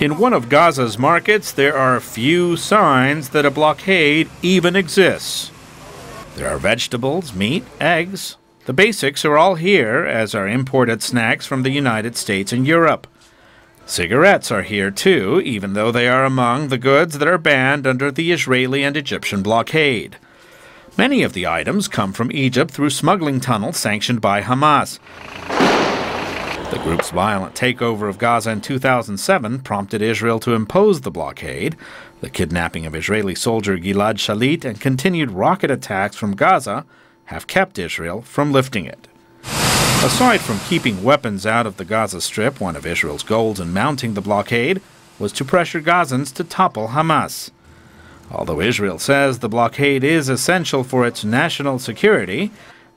In one of Gaza's markets, there are few signs that a blockade even exists. There are vegetables, meat, eggs. The basics are all here, as are imported snacks from the United States and Europe. Cigarettes are here too, even though they are among the goods that are banned under the Israeli and Egyptian blockade. Many of the items come from Egypt through smuggling tunnels sanctioned by Hamas. The group's violent takeover of Gaza in 2007 prompted Israel to impose the blockade. The kidnapping of Israeli soldier Gilad Shalit and continued rocket attacks from Gaza have kept Israel from lifting it. Aside from keeping weapons out of the Gaza Strip, one of Israel's goals in mounting the blockade was to pressure Gazans to topple Hamas. Although Israel says the blockade is essential for its national security,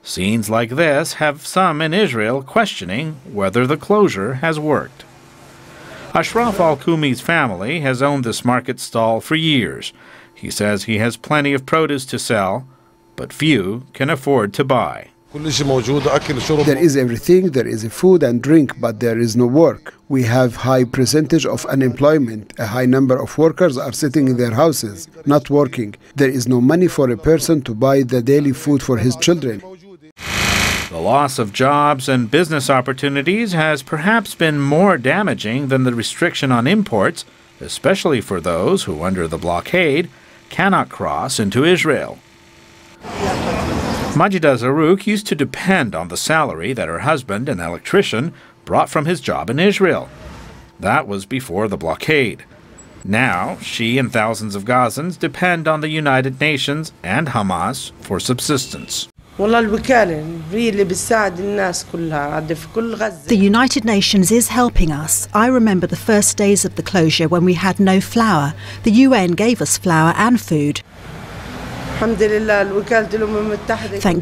scenes like this have some in Israel questioning whether the closure has worked. Ashraf al-Kumi's family has owned this market stall for years. He says he has plenty of produce to sell, but few can afford to buy. There is everything, there is food and drink, but there is no work. We have high percentage of unemployment. A high number of workers are sitting in their houses, not working. There is no money for a person to buy the daily food for his children. The loss of jobs and business opportunities has perhaps been more damaging than the restriction on imports, especially for those who, under the blockade, cannot cross into Israel. Majida Zarrouk used to depend on the salary that her husband, an electrician, brought from his job in Israel. That was before the blockade. Now, she and thousands of Gazans depend on the United Nations and Hamas for subsistence. The United Nations is helping us. I remember the first days of the closure when we had no flour. The UN gave us flour and food. Thank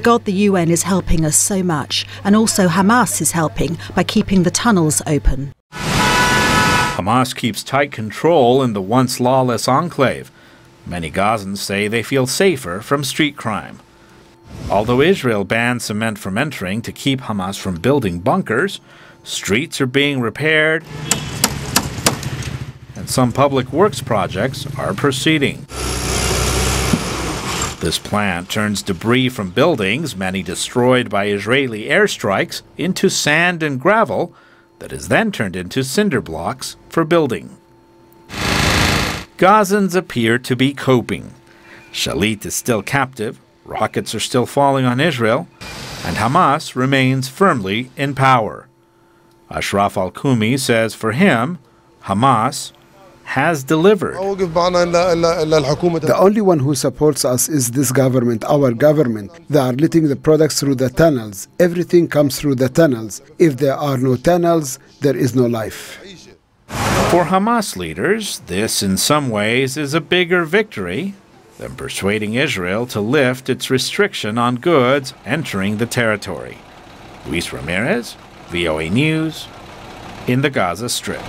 God the UN is helping us so much, and also Hamas is helping by keeping the tunnels open. Hamas keeps tight control in the once lawless enclave. Many Gazans say they feel safer from street crime. Although Israel banned cement from entering to keep Hamas from building bunkers, streets are being repaired, and some public works projects are proceeding. This plant turns debris from buildings, many destroyed by Israeli airstrikes, into sand and gravel that is then turned into cinder blocks for building. Gazans appear to be coping. Shalit is still captive, rockets are still falling on Israel, and Hamas remains firmly in power. Ashraf al-Kumi says for him, Hamas has delivered. The only one who supports us is this government, our government. They are letting the products through the tunnels. Everything comes through the tunnels. If there are no tunnels, there is no life. For Hamas leaders, this in some ways is a bigger victory than persuading Israel to lift its restriction on goods entering the territory. Luis Ramirez, VOA News, in the Gaza Strip.